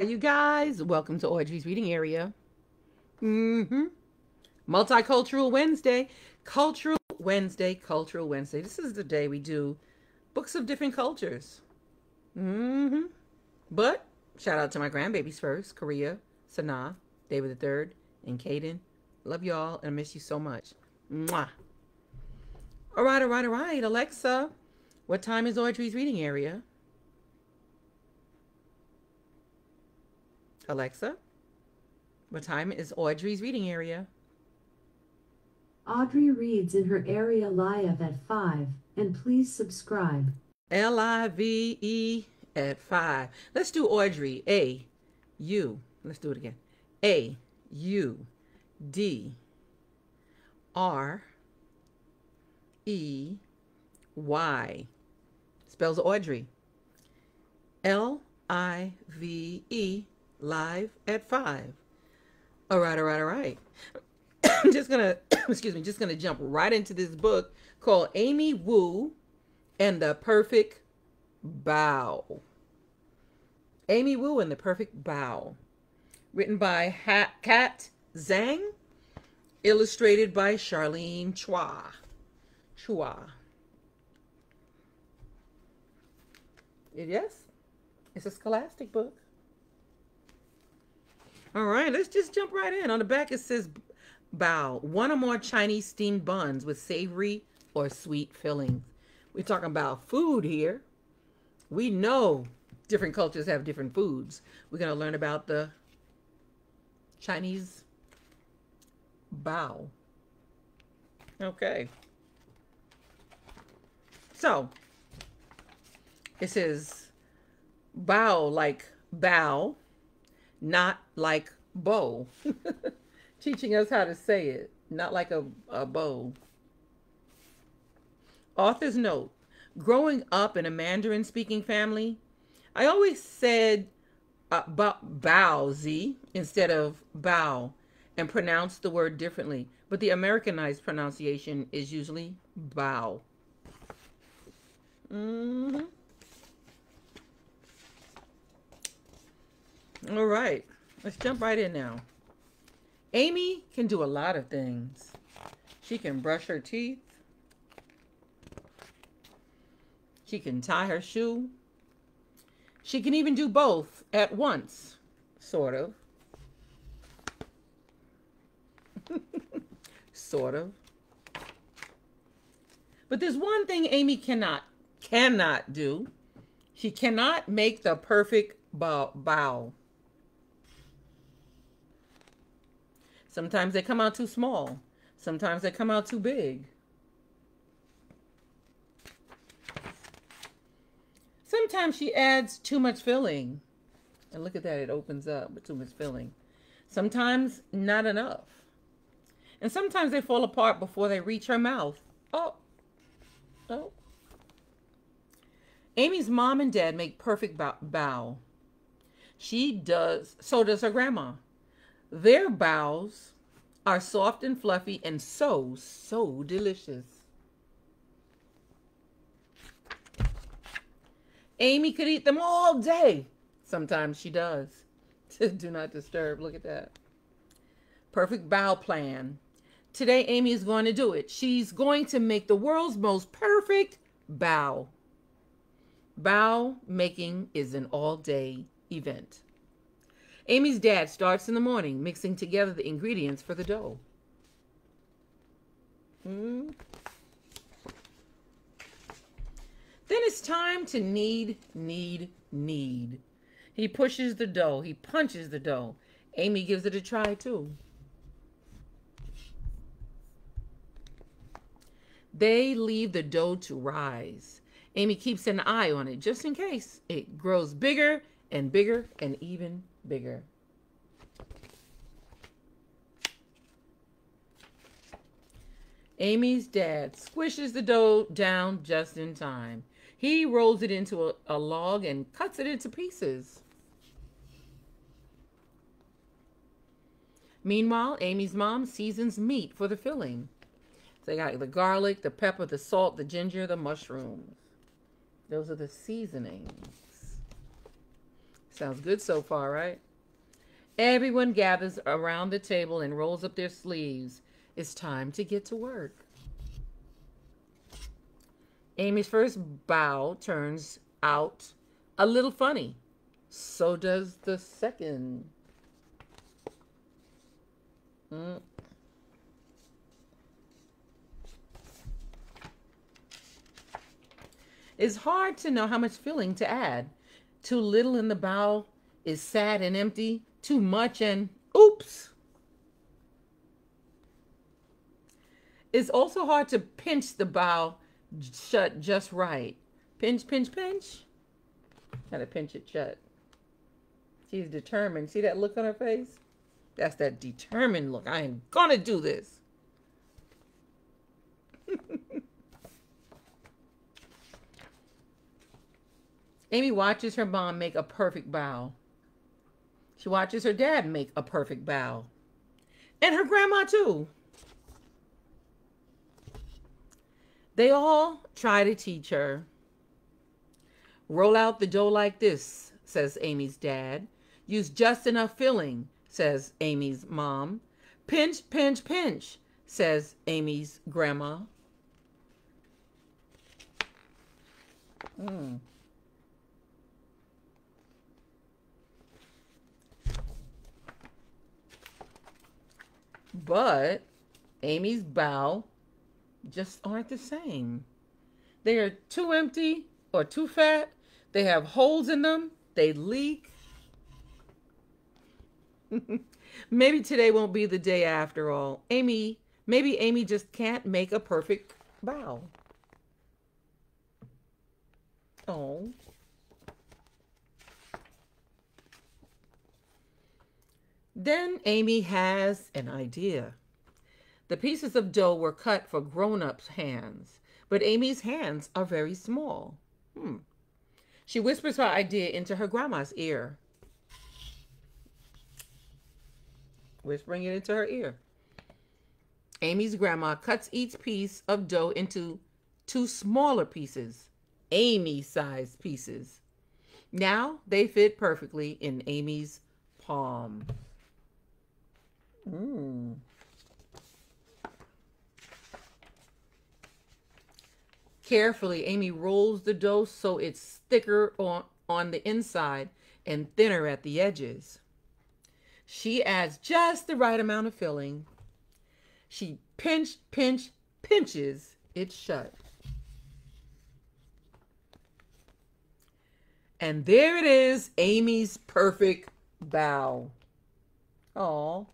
You guys, welcome to Audrey's Reading Area. Mm-hmm. Multicultural Wednesday. Cultural Wednesday. Cultural Wednesday. This is the day we do books of different cultures. Mm-hmm. But shout out to my grandbabies first. Korea, Sanaa, David the Third, and Caden. Love y'all and I miss you so much. Mwah. All right. Alexa, what time is Audrey's Reading Area? Alexa, what time is Audrey's Reading Area? Audrey reads in her area live at 5, and please subscribe. Live at 5. Let's do Audrey. A-U. Let's do it again. A-U-D-R-E-Y. Spells Audrey. Live. Live at 5. All right. I'm just gonna, just gonna jump right into this book called Amy Wu and the Perfect Bow. Amy Wu and the Perfect Bow. Written by Kat Zhang. Illustrated by Charlene Chua. Yes, it's a scholastic book. All right, let's just jump right in. On the back it says bao, one or more Chinese steamed buns with savory or sweet fillings. We're talking about food here. We know different cultures have different foods. We're going to learn about the Chinese bao. Okay. So, it says bao like bow, not like bow. Teaching us how to say it, not like a bow. Author's note. Growing up in a Mandarin speaking family, I always said bao-zi instead of bow and pronounced the word differently, but the Americanized pronunciation is usually bow. Mm-hmm. All right, let's jump right in now. Amy can do a lot of things. She can brush her teeth. She can tie her shoe. She can even do both at once, sort of. Sort of. But there's one thing Amy cannot do. She cannot make the perfect bow. Sometimes they come out too small. Sometimes they come out too big. Sometimes she adds too much filling. And look at that, it opens up with too much filling. Sometimes not enough. And sometimes they fall apart before they reach her mouth. Oh. Amy's mom and dad make perfect bow. So does her grandma. Their bows are soft and fluffy and so delicious. Amy could eat them all day. Sometimes she does. Do not disturb. Look at that. Perfect bow plan. Today, Amy is going to do it. She's going to make the world's most perfect bow. Bow making is an all-day event. Amy's dad starts in the morning mixing together the ingredients for the dough. Then it's time to knead. He pushes the dough. He punches the dough. Amy gives it a try too. They leave the dough to rise. Amy keeps an eye on it just in case it grows bigger and bigger and even bigger. Amy's dad squishes the dough down just in time. He rolls it into a log and cuts it into pieces. Meanwhile, Amy's mom seasons meat for the filling. They got the garlic, the pepper, the salt, the ginger, the mushrooms. Those are the seasonings. Sounds good so far, right? Everyone gathers around the table and rolls up their sleeves. It's time to get to work. Amy's first bow turns out a little funny. So does the second. It's hard to know how much filling to add. Too little in the bow is sad and empty. Too much and oops. It's also hard to pinch the bow shut just right. Pinch, pinch, pinch. Gotta pinch it shut. She's determined. See that look on her face? That's that determined look. I am gonna do this. Amy watches her mom make a perfect bow. She watches her dad make a perfect bow. And her grandma too. They all try to teach her. Roll out the dough like this, says Amy's dad. Use just enough filling, says Amy's mom. Pinch, pinch, pinch, says Amy's grandma. But Amy's bow just aren't the same. They are too empty or too fat. They have holes in them. They leak. Maybe today won't be the day after all. Maybe Amy just can't make a perfect bow. Oh. Then Amy has an idea. The pieces of dough were cut for grown-ups' hands, but Amy's hands are very small. She whispers her idea into her grandma's ear. Whispering it into her ear. Amy's grandma cuts each piece of dough into 2 smaller pieces, Amy-sized pieces. Now they fit perfectly in Amy's palm. Carefully, Amy rolls the dough so it's thicker on the inside and thinner at the edges. She adds just the right amount of filling. She pinches it shut. And there it is, Amy's perfect bow. Oh,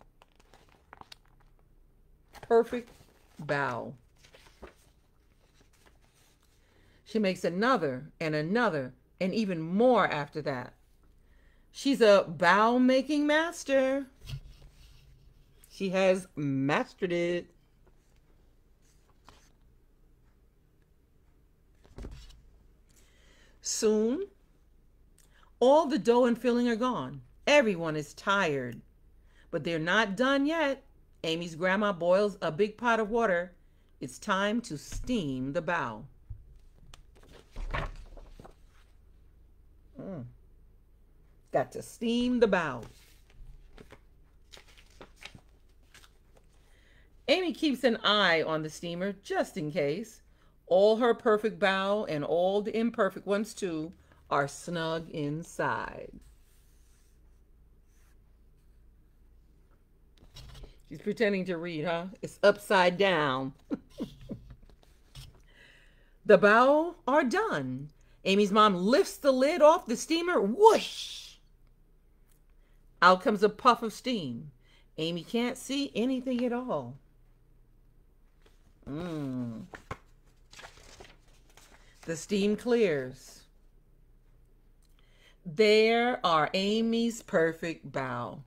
perfect bow. She makes another and another and even more after that. She's a bow-making master. She has mastered it. Soon, all the dough and filling are gone. Everyone is tired, but they're not done yet. Amy's grandma boils a big pot of water. It's time to steam the bow. Got to steam the bow. Amy keeps an eye on the steamer just in case. All her perfect bow and all the imperfect ones too are snug inside. She's pretending to read, huh? It's upside down. The bow are done. Amy's mom lifts the lid off the steamer. Whoosh! Out comes a puff of steam. Amy can't see anything at all. The steam clears. There are Amy's perfect bow.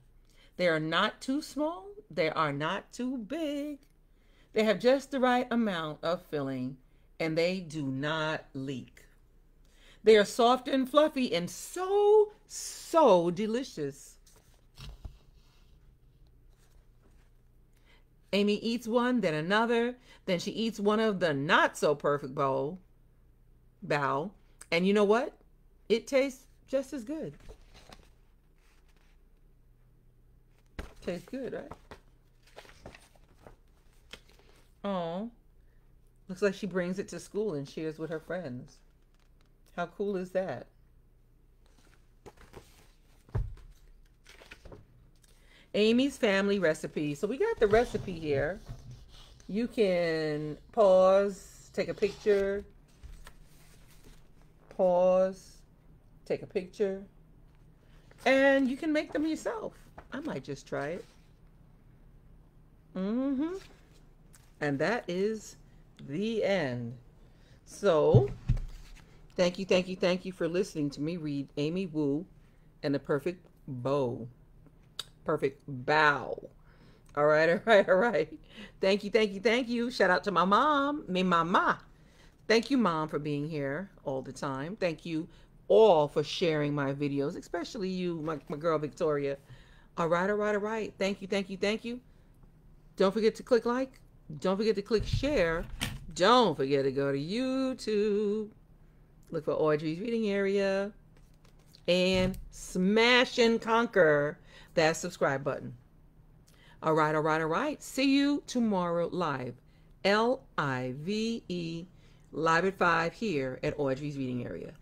They are not too small. They are not too big. They have just the right amount of filling, and they do not leak. They are soft and fluffy and so, so delicious. Amy eats one, then another. Then she eats one of the not so perfect bow. And you know what? It tastes just as good. Tastes good, right? Oh, looks like she brings it to school and shares with her friends. How cool is that? Amy's family recipe. So we got the recipe here. You can pause, take a picture, pause, take a picture, and you can make them yourself. I might just try it. And that is the end. So, thank you for listening to me read Amy Wu and the Perfect Bow. Perfect Bow. All right. Thank you. Shout out to my mom, mi mama. Thank you, Mom, for being here all the time. Thank you all for sharing my videos, especially you, my girl, Victoria. All right. Thank you. Don't forget to click like. Don't forget to click share. Don't forget to go to YouTube. Look for Audrey's Reading Area. And smash and conquer that subscribe button. All right. See you tomorrow live. Live, live at 5 here at Audrey's Reading Area.